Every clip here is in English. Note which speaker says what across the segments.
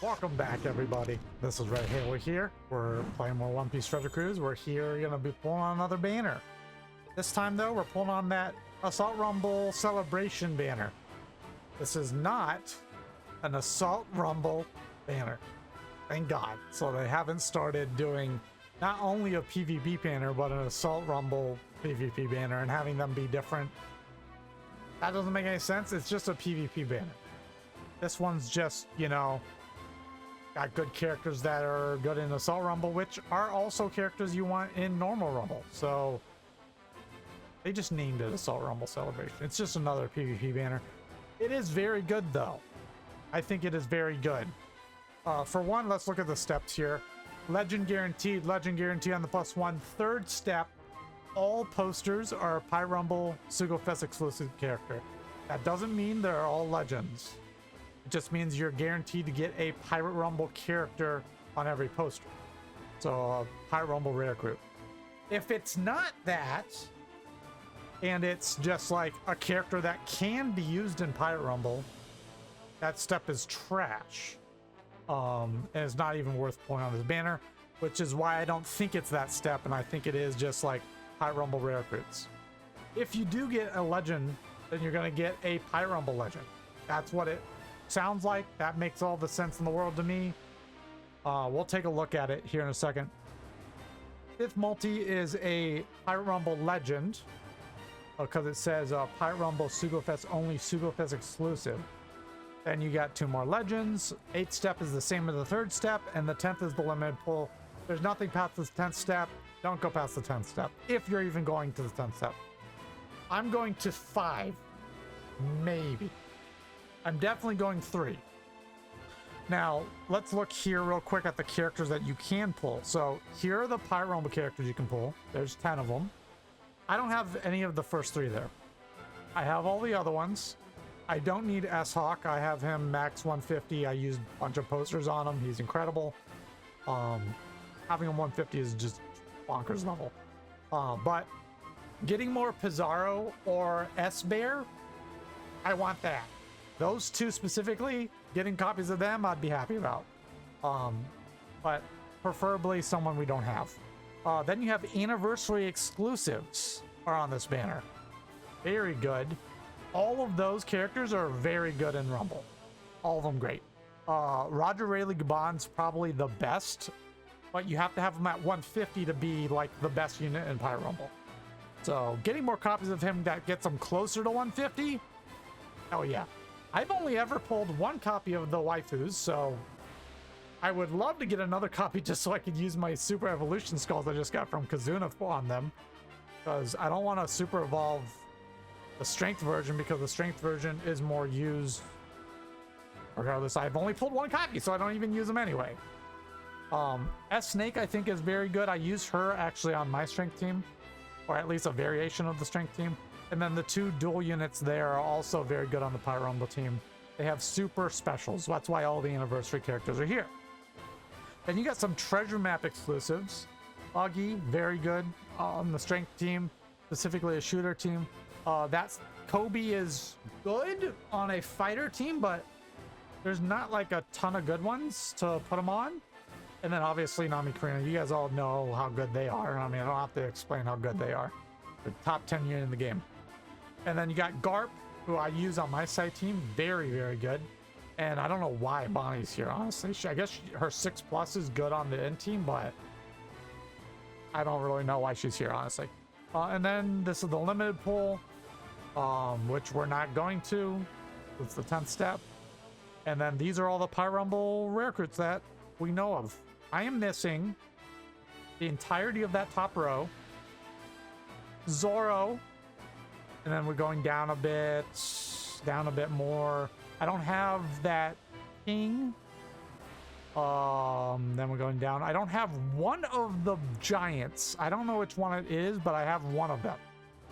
Speaker 1: Welcome back, everybody. This is Red Halo here. We're playing more One Piece Treasure Cruise. We're here going to be pulling on another banner. This time, though, we're pulling on that Assault Rumble Celebration banner. This is not an Assault Rumble banner. Thank God. So they haven't started doing not only a PvP banner, but an Assault Rumble PvP banner and having them be different. That doesn't make any sense. It's just a PvP banner. This one's just, you know, got good characters that are good in Assault Rumble, which are also characters you want in normal Rumble. So they just named it Assault Rumble Celebration. It's just another PvP banner. It is very good, though. I think it is very good. For one, let's look at the steps here. Legend guaranteed on the +1. Third step, all posters are a Pi Rumble Sugofest exclusive character. That doesn't mean they're all legends. It just means you're guaranteed to get a Pirate Rumble character on every poster. So a Pirate Rumble rare group. If it's not that, and it's just like a character that can be used in Pirate Rumble, that step is trash. And it's not even worth pulling on this banner, which is why I don't think it's that step, and I think it is just like Pirate Rumble rare recruits. If you do get a legend, then you're going to get a Pirate Rumble legend. That's what it sounds like. That makes all the sense in the world to me. We'll take a look at it here in a second. Fifth multi is a Pirate Rumble legend because it says Pirate Rumble Sugofest only, Sugofest exclusive. Then you got 2 more legends. 8th step is the same as the 3rd step, and the 10th is the limited pull. There's nothing past the 10th step. Don't go past the 10th step if you're even going to the 10th step. I'm going to 5, maybe. I'm definitely going 3. Now, let's look here real quick at the characters that you can pull. So here are the Pirate Rumble characters you can pull. There's 10 of them. I don't have any of the first 3 there. I have all the other ones. I don't need S-Hawk. I have him max 150. I used a bunch of posters on him. He's incredible. Having him 150 is just bonkers level. But getting more Pizarro or S-Bear, I want that. Those 2 specifically, getting copies of them, I'd be happy about. But preferably someone we don't have. Then you have anniversary exclusives are on this banner. Very good. All of those characters are very good in Rumble. All of them great. Roger Rayleigh Gabon's probably the best, but you have to have him at 150 to be like the best unit in Pirate Rumble. So getting more copies of him that gets him closer to 150, oh yeah. I've only ever pulled 1 copy of the waifus, so I would love to get another copy just so I could use my Super Evolution skulls I just got from Kazuna on them, because I don't want to Super Evolve the Strength version, because the Strength version is more used. Regardless, I've only pulled 1 copy, so I don't even use them anyway. S-Snake, I think, is very good. I use her actually on my Strength team, or at least a variation of the Strength team. And then the 2 dual units there are also very good on the Pirate Rumble team. They have super specials. That's why all the anniversary characters are here. Then you got some treasure map exclusives. Augie, very good on the Strength team, specifically a shooter team. That's Kobe is good on a fighter team, but there's not like a ton of good ones to put them on. And then obviously Nami Karina, you guys all know how good they are. I mean, I don't have to explain how good they are. The top 10 unit in the game. And then you got Garp, who I use on my side team. Very, very good. And I don't know why Bonnie's here, honestly. I guess her 6+ is good on the end team, but I don't really know why she's here, honestly. And then this is the limited pull, which we're not going to. It's the 10th step. And then these are all the Pirate Rumble rare recruits that we know of. I am missing the entirety of that top row. Zoro. And then we're going down a bit more. I don't have that King. Then we're going down. I don't have one of the giants. I don't know which one it is, but I have one of them.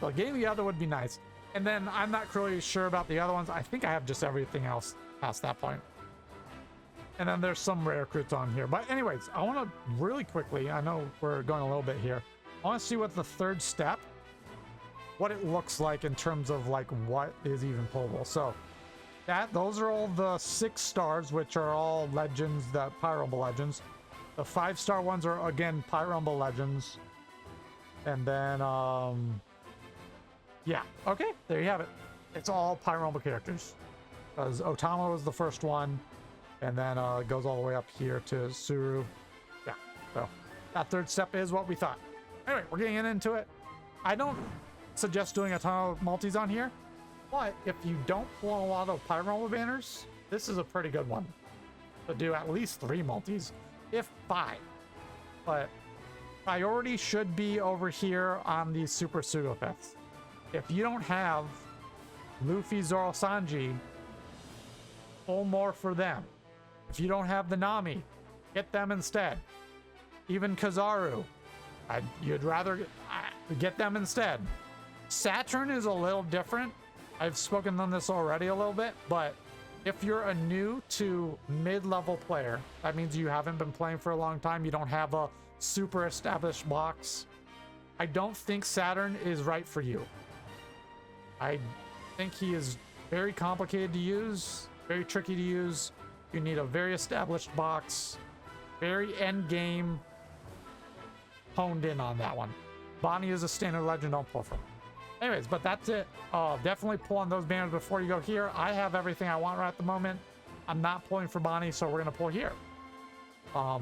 Speaker 1: So getting the other would be nice. And then I'm not really sure about the other ones. I think I have just everything else past that point. And then there's some rare recruits on here. But anyways, I want to really quickly, I know we're going a little bit here. I want to see what the 3rd step, what it looks like in terms of like what is even pullable. So Those are all the 6 stars, which are all legends, the Pyro Rumble legends. The 5-star ones are again Pyro Rumble legends. And then yeah, okay, there you have it. It's all Pyro Rumble characters. Because Otama was the first one, and then it goes all the way up here to Suru. Yeah, so that 3rd step is what we thought. Anyway, we're getting into it. I don't suggest doing a ton of multis on here, but if you don't pull a lot of Pyro Rumble banners, this is a pretty good one to do at least 3 multis, if 5. But priority should be over here on these Super Sugofests. If you don't have Luffy, Zoro, Sanji, pull more for them. If you don't have the Nami, get them instead. Even Kizaru, you'd rather get them instead. Saturn is a little different. I've spoken on this already a little bit, but if you're a new to mid-level player, that means you haven't been playing for a long time, you don't have a super established box, I don't think Saturn is right for you. I think he is very complicated to use, very tricky to use. You need a very established box, very end game, honed in on that one. Bonnie is a standard legend, don't pull from. Anyways, but that's it. Definitely pull on those banners before you go here. I have everything I want right at the moment. I'm not pulling for Bonnie, so we're gonna pull here.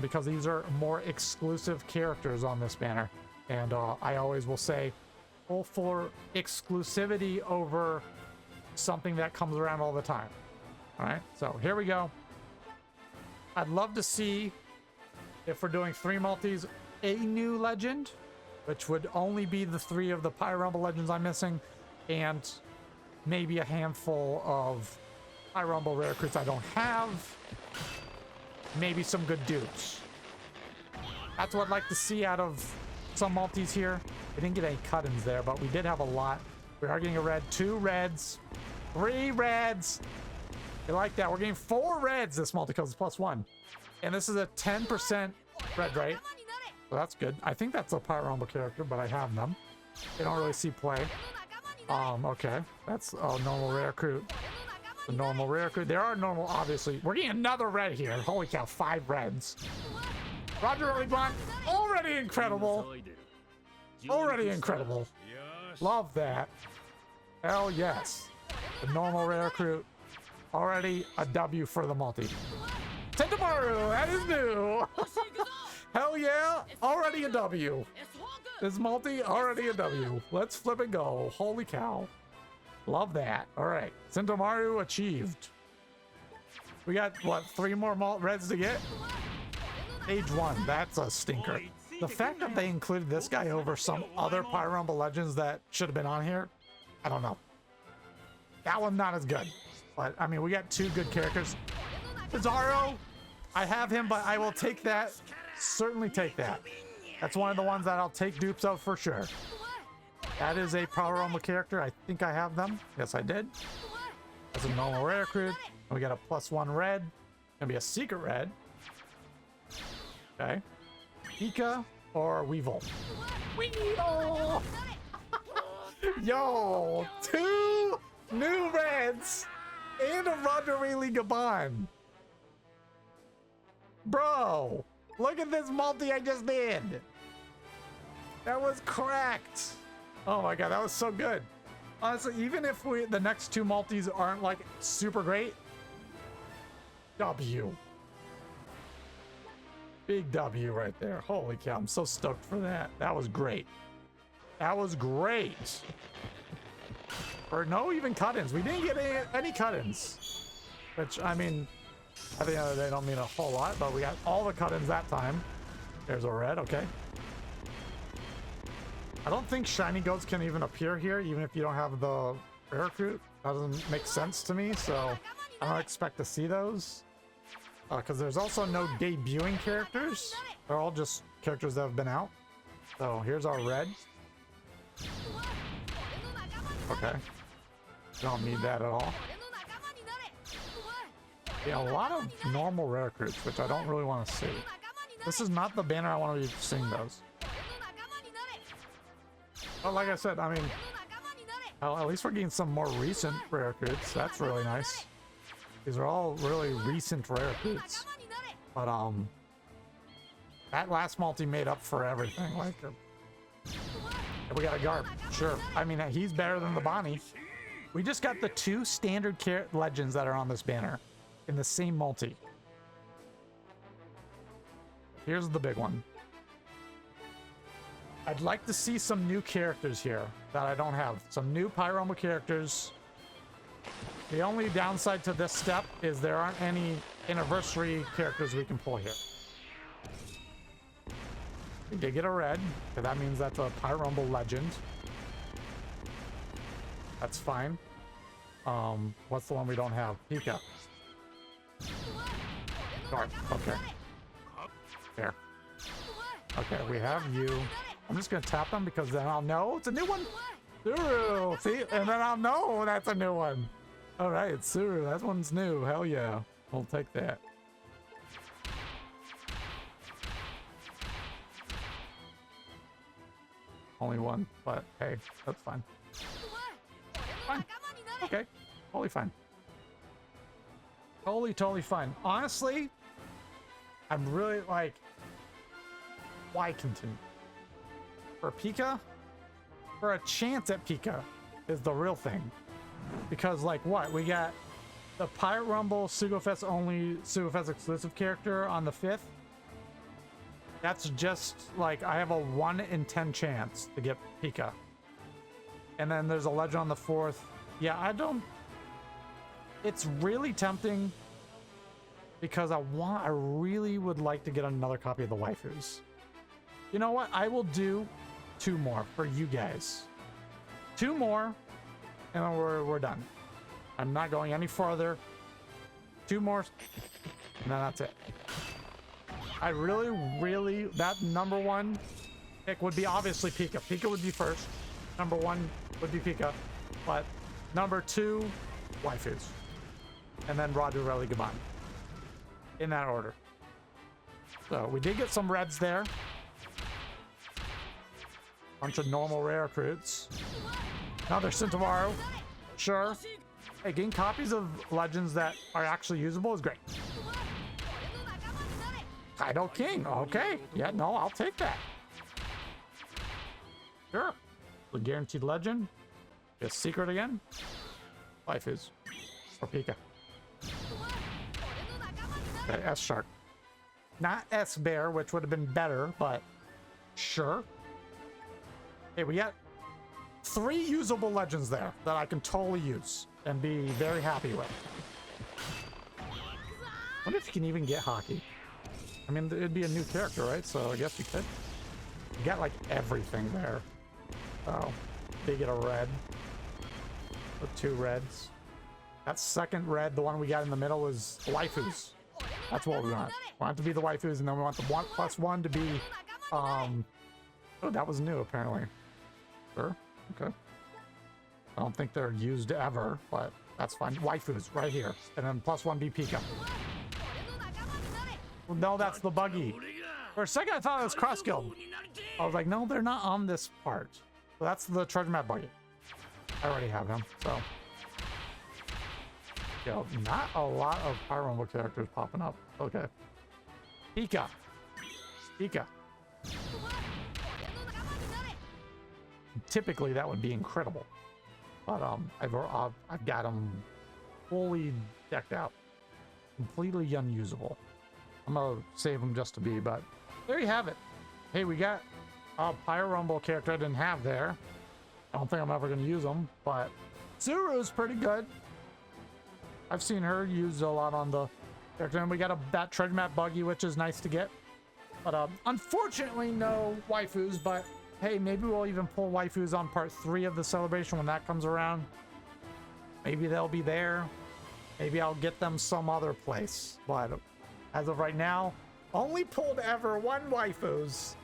Speaker 1: Because these are more exclusive characters on this banner. And I always will say, pull for exclusivity over something that comes around all the time. All right, so here we go. I'd love to see, if we're doing 3 multis, a new legend, which would only be the 3 of the Pyro Rumble legends I'm missing, and maybe a handful of Pyro Rumble rare recruits I don't have. Maybe some good dupes. That's what I'd like to see out of some multis here. We didn't get any cut-ins there, but we did have a lot. We are getting a red, 2 reds, 3 reds. You like that? We're getting 4 reds this multi because it's +1. And this is a 10% red rate. So that's good. I think that's a Pyro Rumble character, but I have them. They don't really see play. Okay. That's a normal rare recruit. The normal rare recruit. There are normal, obviously. We're getting another red here. Holy cow, 5 reds. Roger Early Blunt. Already incredible. Already incredible. Love that. Hell yes. The normal rare recruit. Already a W for the multi. Tentamaru, that is new. Hell yeah, already a W. This multi, already a W. Let's flip and go. Holy cow. Love that. All right, Sentomaru achieved. We got, what, 3 more reds to get? Age 1, that's a stinker. The fact that they included this guy over some other Pyro Rumble legends that should have been on here, I don't know. That one not as good. But, I mean, we got 2 good characters. Pizarro, I have him, but I will take that. Certainly take that. That's one of the ones that I'll take dupes of for sure. That is a Pyro Rumble character. I think I have them. Yes, I did. That's a normal rare recruit. We got a +1 red. Gonna be a secret red. Okay. Ika or Weevil? Weevil! Yo! 2 new reds and a Roger Rayleigh Gabon. Bro! Look at this multi I just did. That was cracked. Oh my god, that was so good. Honestly, even if the next 2 multis aren't like super great, W. Big W right there. Holy cow, I'm so stoked for that. That was great. That was great. Or no even cut-ins. We didn't get any cut-ins. Which, I mean, at the end of the day, don't mean a whole lot, but we got all the cut-ins that time. There's a red, okay. I don't think shiny goats can even appear here, even if you don't have the rare recruit. Doesn't make sense to me, so I don't expect to see those. Because there's also no debuting characters. They're all just characters that have been out. So here's our red. Okay. Don't need that at all. Yeah, a lot of normal rare recruits, which I don't really want to see. This is not the banner I want to be seeing those. But like I said, I mean, well, at least we're getting some more recent rare recruits. That's really nice. These are all really recent rare recruits. But that last multi made up for everything. Like, we got a Garb, sure. I mean, he's better than the Bonnie. We just got the 2 standard legends that are on this banner in the same multi. Here's the big one. I'd like to see some new characters here that I don't have. Some new Pyro Rumble characters. The only downside to this step is there aren't any anniversary characters we can pull here. We did get a red, so that means that's a Pyro Rumble legend. That's fine. What's the one we don't have? Pika. Dark. Okay. There. Okay, we have you. I'm just gonna tap them because then I'll know it's a new one. Suru. See, and then I'll know that's a new one. All right, Suru. That one's new. Hell yeah, we'll take that. Only one, but hey, that's fine. Fine. Okay, totally fine. Totally fine. Honestly, I'm really like, why continue? For Pika? For a chance at Pika is the real thing. Because like what? We got the Pirate Rumble Sugofest only Sugofest exclusive character on the 5th. That's just like, I have a 1 in 10 chance to get Pika. And then there's a legend on the 4th. Yeah, I don't... It's really tempting because I really would like to get another copy of the waifus. You know what? I will do 2 more for you guys. 2 more, and then we're done. I'm not going any farther. 2 more, and then that's it. I really, that number 1 pick would be obviously Pika. Pika would be first. Number 1 would be Pika. But number 2, waifus. And then Radu, Rally, Gaban. In that order. So we did get some reds there. Bunch of normal rare recruits. Another Centauro. Sure. Hey, getting copies of legends that are actually usable is great. Kaido King. Okay. Yeah, no, I'll take that. Sure. The guaranteed legend. Just secret again. Waifus. Or Pika. Okay, S Shark. Not S Bear, which would have been better, but sure. Hey, we got 3 usable legends there that I can totally use and be very happy with. Wonder if you can even get Hockey. I mean, it'd be a new character, right? So I guess you could. You got like everything there. Oh, they get a red. With 2 reds. That second red, the one we got in the middle, was waifus. That's what we want. We want it to be the waifus, and then we want the 1+1 to be, oh, that was new, apparently. Sure, okay. I don't think they're used ever, but that's fine. Waifus, right here. And then +1 be Pika. Well, no, that's the buggy. For a second, I thought it was cross guild. I was like, no, they're not on this part. So that's the treasure map buggy. I already have him, so. Yo, not a lot of Pyro Rumble characters popping up. Okay. Pika. Pika. Typically, that would be incredible. But I've got them fully decked out. Completely unusable. I'm gonna save them just to be, but there you have it. Hey, we got a Pyro Rumble character I didn't have there. I don't think I'm ever gonna use them, but Suru's pretty good. I've seen her used a lot on the character, and we got that treasure map buggy, which is nice to get. But unfortunately, no waifus, but hey, maybe we'll even pull waifus on part 3 of the celebration when that comes around. Maybe they'll be there. Maybe I'll get them some other place. But as of right now, only pulled ever 1 waifus,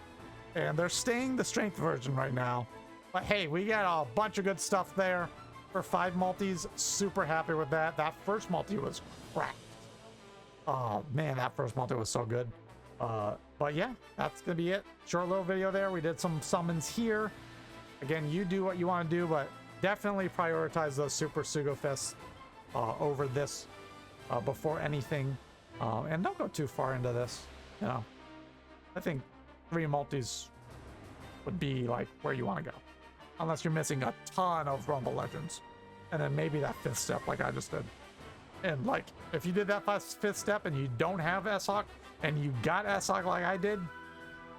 Speaker 1: and they're staying the strength version right now. But hey, we got a bunch of good stuff there. For 5 multis, super happy with that. That first multi was cracked. Oh man, that first multi was so good. But yeah, that's gonna be it. Short little video there. We did some summons here. Again, you do what you want to do, but definitely prioritize those Super Sugofest over this before anything. And don't go too far into this. You know, I think 3 multis would be like where you want to go, unless you're missing a ton of Rumble Legends, and then maybe that 5th step like I just did. And like, if you did that 5th step and you don't have SOC and you got SOC like I did,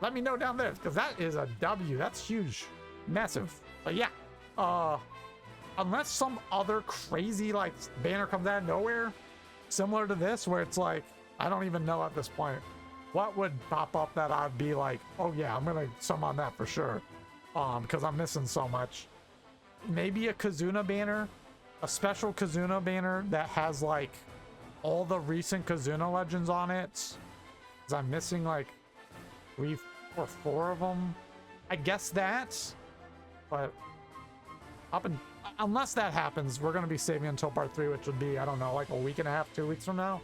Speaker 1: let me know down there, because that is a W. That's huge, massive. But yeah, unless some other crazy like banner comes out of nowhere, similar to this, where it's like, I don't even know at this point what would pop up that I'd be like, oh yeah, I'm gonna summon that for sure, because I'm missing so much. Maybe a Kazuna banner, a special Kazuna banner that has like all the recent Kazuna legends on it, because I'm missing like 3 or 4 of them. I guess that, but unless that happens, we're gonna be saving until part 3, which would be, I don't know, like a week and a half, 2 weeks from now.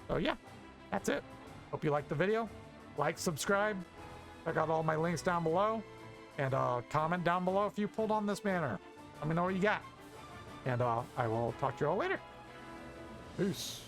Speaker 1: So yeah, that's it. Hope you liked the video. Like, subscribe, check out all my links down below, and comment down below if you pulled on this banner. Let me know what you got, and I will talk to you all later. Peace.